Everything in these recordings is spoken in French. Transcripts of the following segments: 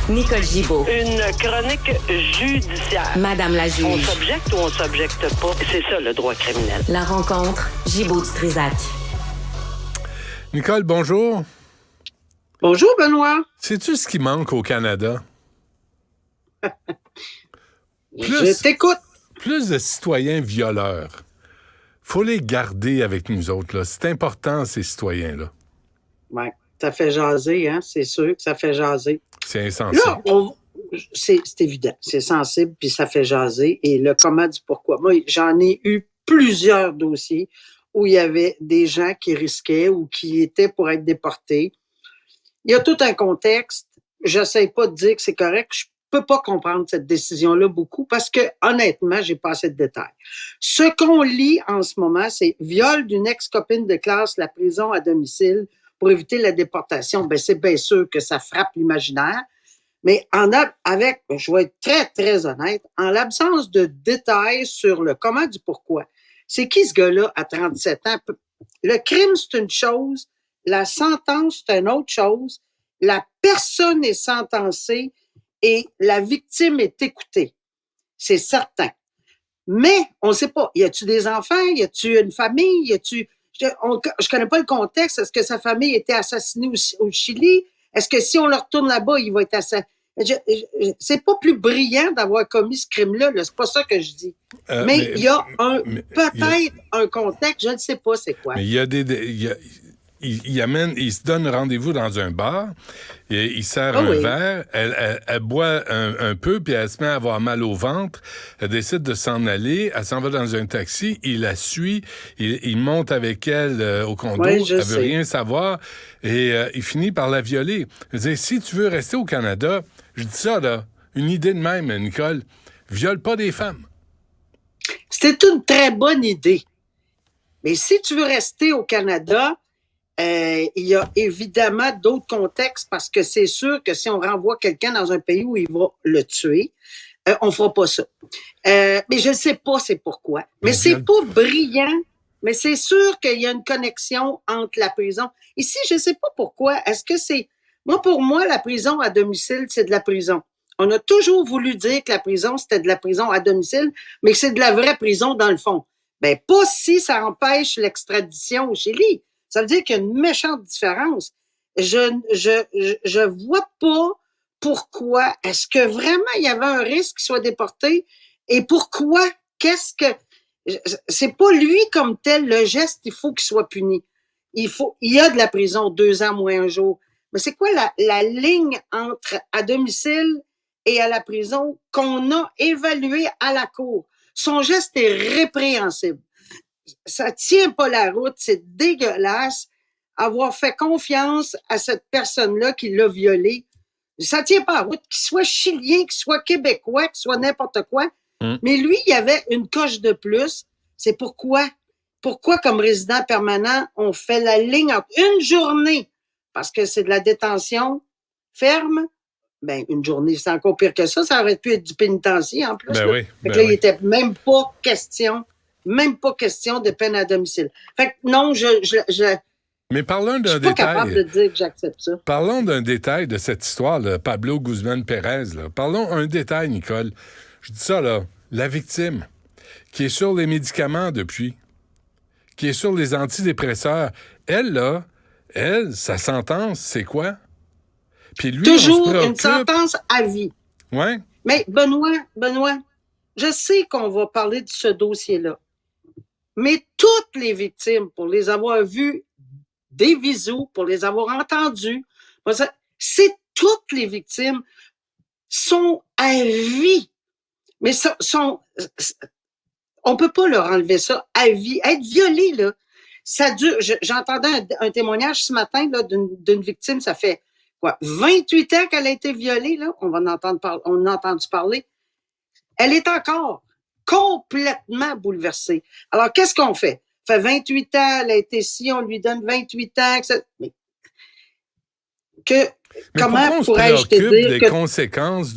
Nicole Gibaud. Une chronique judiciaire. Madame la juge. On s'objecte ou on s'objecte pas? C'est ça, le droit criminel. La rencontre, Gibaud-Strisac. Nicole, bonjour. Bonjour, Benoît. Sais-tu ce qui manque au Canada? Je t'écoute. Plus de citoyens violeurs. Faut les garder avec nous autres, là. C'est important, ces citoyens-là. Oui, ça fait jaser, hein? C'est sûr que ça fait jaser. C'est insensé. Là, c'est évident. C'est sensible, puis ça fait jaser. Et le comment du pourquoi. Moi, j'en ai eu plusieurs dossiers où il y avait des gens qui risquaient ou qui étaient pour être déportés. Il y a tout un contexte. J'essaie pas de dire que c'est correct. Je peux pas comprendre cette décision-là beaucoup parce que, honnêtement, j'ai pas assez de détails. Ce qu'on lit en ce moment, c'est viol d'une ex-copine de classe, la prison à domicile pour éviter la déportation. Ben, c'est bien sûr que ça frappe l'imaginaire. Mais je vais être très, très honnête, en l'absence de détails sur le comment du pourquoi, c'est qui ce gars-là à 37 ans? Le crime, c'est une chose. La sentence, c'est une autre chose. La personne est sentencée et la victime est écoutée. C'est certain. Mais, on ne sait pas. Y a-tu des enfants? Y a-tu une famille? Je connais pas le contexte. Est-ce que sa famille était assassinée au Chili? Est-ce que si on le retourne là-bas, il va être assassiné? C'est pas plus brillant d'avoir commis ce crime-là. Là. C'est pas ça que je dis. Mais il y a peut-être un contexte. Je ne sais pas c'est quoi. Mais il y a il se donne rendez-vous dans un bar, et il sert un verre, elle boit un peu, puis elle se met à avoir mal au ventre, elle décide de s'en aller, elle s'en va dans un taxi, il la suit, il monte avec elle au condo, elle veut rien savoir, et il finit par la violer. Je veux dire, si tu veux rester au Canada, je dis ça, là, une idée de même, Nicole, viole pas des femmes. C'était une très bonne idée. Mais si tu veux rester au Canada, il y a évidemment d'autres contextes parce que c'est sûr que si on renvoie quelqu'un dans un pays où il va le tuer, on fera pas ça. Mais je ne sais pas c'est pourquoi. Mais c'est pas brillant. Mais c'est sûr qu'il y a une connexion entre la prison. Ici, je ne sais pas pourquoi. Est-ce que c'est... Pour moi, la prison à domicile, c'est de la prison. On a toujours voulu dire que la prison, c'était de la prison à domicile, mais que c'est de la vraie prison dans le fond. Ben, pas si ça empêche l'extradition au Chili. Ça veut dire qu'il y a une méchante différence. Je vois pas pourquoi. Est-ce que vraiment il y avait un risque qu'il soit déporté? Et pourquoi? C'est pas lui comme tel, le geste, il faut qu'il soit puni. Il y a de la prison, 2 ans moins un jour. Mais c'est quoi la ligne entre à domicile et à la prison qu'on a évaluée à la cour? Son geste est répréhensible. Ça tient pas la route, c'est dégueulasse. Avoir fait confiance à cette personne-là qui l'a violé, ça tient pas la route. Qu'il soit chilien, qu'il soit québécois, qu'il soit n'importe quoi. Mais lui, il y avait une coche de plus. C'est pourquoi, comme résident permanent, on fait la ligne entre une journée, parce que c'est de la détention ferme. Ben, une journée, c'est encore pire que ça. Ça aurait pu être du pénitencier en plus. Ben oui, fait que là, il était même pas question de peine à domicile. Fait que non, Mais parlons d'un je suis pas détail. capable de dire que j'accepte ça. Parlons d'un détail de cette histoire, là, Pablo Guzmán Pérez. Là. Parlons un détail, Nicole. Je dis ça, là. La victime, qui est sur les médicaments depuis, qui est sur les antidépresseurs, elle, sa sentence, c'est quoi? Puis lui, toujours une sentence à vie. Ouais. Mais Benoît, je sais qu'on va parler de ce dossier-là. Mais toutes les victimes, pour les avoir vues des visous, pour les avoir entendues, c'est toutes les victimes sont à vie. Mais on peut pas leur enlever ça à vie. Être violé, là, ça dure. J'entendais un témoignage ce matin là, d'une victime, ça fait 28 ans qu'elle a été violée, là. On a entendu parler. Elle est encore complètement bouleversée. Alors, qu'est-ce qu'on fait? Ça fait 28 ans, elle a été ici, on lui donne 28 ans. Mais comment pourrais-je te dire des conséquences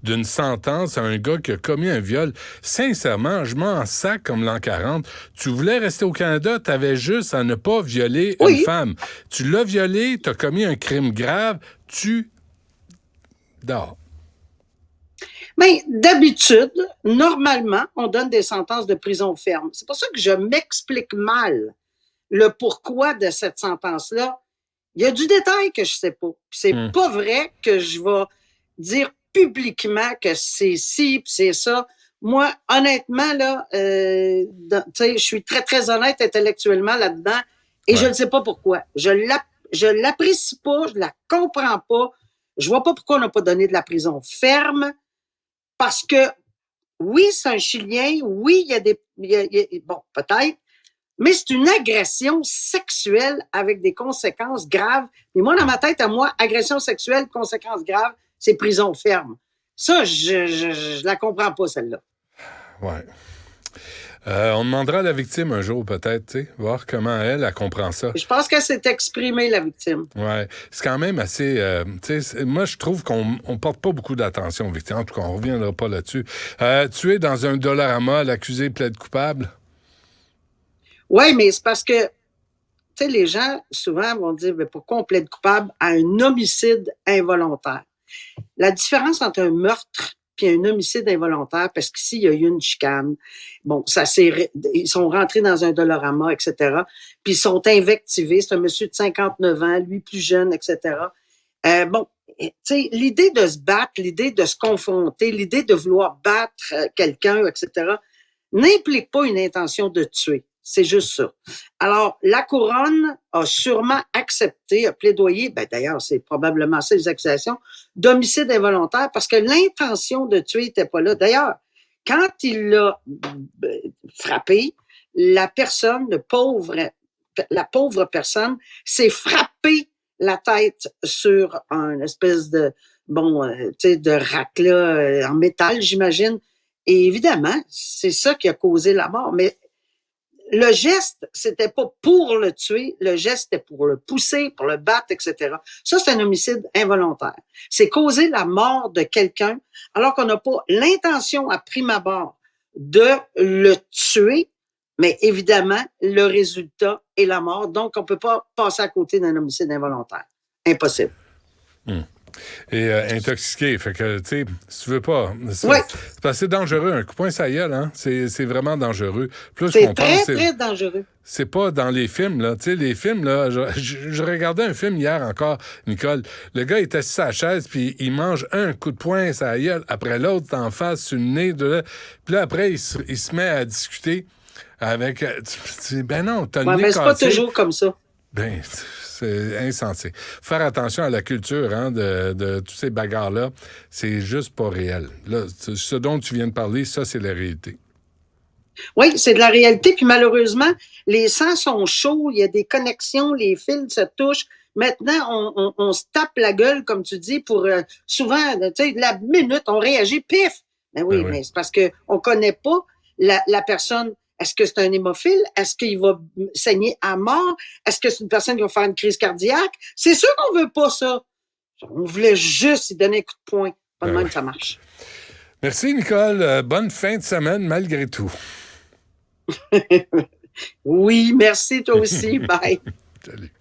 d'une sentence à un gars qui a commis un viol? Sincèrement, je m'en sac comme l'an 40. Tu voulais rester au Canada, t'avais juste à ne pas violer une femme. Tu l'as violée, t'as commis un crime grave, tu dehors. Mais d'habitude, normalement, on donne des sentences de prison ferme. C'est pour ça que je m'explique mal le pourquoi de cette sentence-là. Il y a du détail que je sais pas. C'est pas vrai que je vais dire publiquement que c'est ci pis c'est ça. Moi, honnêtement, là, tu sais, je suis très, très honnête intellectuellement là-dedans et je ne sais pas pourquoi. Je l'apprécie pas, je la comprends pas. Je vois pas pourquoi on n'a pas donné de la prison ferme parce que, oui, c'est un Chilien, oui, il y a des... bon, peut-être, mais c'est une agression sexuelle avec des conséquences graves. Et moi, dans ma tête, à moi, agression sexuelle, conséquences graves, c'est prison ferme. Ça, je la comprends pas, celle-là. Ouais. On demandera à la victime un jour, peut-être, tu sais, voir comment elle comprend ça. Je pense qu'elle s'est exprimée, la victime. Ouais. C'est quand même assez... tu sais, moi, je trouve qu'on porte pas beaucoup d'attention aux victimes. En tout cas, on reviendra pas là-dessus. Tu es dans un Dollarama, l'accusé plaide coupable? Oui, mais c'est parce que, tu sais, les gens, souvent, vont dire, mais pourquoi on plaide coupable à un homicide involontaire? La différence entre un meurtre puis un homicide involontaire, parce qu'ici, il y a eu une chicane. Bon, ils sont rentrés dans un Dollarama, etc. Puis ils sont invectivés. C'est un monsieur de 59 ans, lui plus jeune, etc. Bon, tu sais, l'idée de se battre, l'idée de se confronter, l'idée de vouloir battre quelqu'un, etc., n'implique pas une intention de tuer. C'est juste ça. Alors, la couronne a sûrement accepté, a plaidoyé, d'ailleurs, c'est probablement ça les accusations, d'homicide involontaire parce que l'intention de tuer n'était pas là. D'ailleurs, quand il l'a frappé, la pauvre personne s'est frappé la tête sur un espèce de, de raclat en métal, j'imagine. Et évidemment, c'est ça qui a causé la mort. Mais le geste, c'était pas pour le tuer, le geste, c'était pour le pousser, pour le battre, etc. Ça, c'est un homicide involontaire. C'est causer la mort de quelqu'un alors qu'on n'a pas l'intention à prime abord de le tuer, mais évidemment, le résultat est la mort. Donc, on peut pas passer à côté d'un homicide involontaire. Impossible. Et intoxiqué, fait que, tu sais, si tu veux pas... C'est parce que c'est dangereux, un coup de poing, ça y est, là. C'est vraiment dangereux. Plus c'est très, très dangereux. C'est pas dans les films, là. Tu sais, les films, là... Je regardais un film hier encore, Nicole. Le gars est assis à la chaise, puis il mange un coup de poing, ça y est, après l'autre, en face, sur le nez, puis là, après, il se met à discuter avec... ben non, t'as le nez mais c'est cassé. pas toujours comme ça. Ben... C'est insensé. Faire attention à la culture de tous ces bagarres-là, c'est juste pas réel. Là, ce dont tu viens de parler, ça, c'est la réalité. Oui, c'est de la réalité. Puis malheureusement, les sangs sont chauds, il y a des connexions, les fils se touchent. Maintenant, on se tape la gueule, comme tu dis, pour souvent, tu sais, la minute, on réagit, pif! Ben oui, mais c'est parce qu'on connaît pas la personne. Est-ce que c'est un hémophile? Est-ce qu'il va saigner à mort? Est-ce que c'est une personne qui va faire une crise cardiaque? C'est sûr qu'on veut pas ça. On voulait juste lui donner un coup de poing. Pas de même, ça marche. Merci, Nicole. Bonne fin de semaine, malgré tout. Oui, merci, toi aussi. Bye. Salut.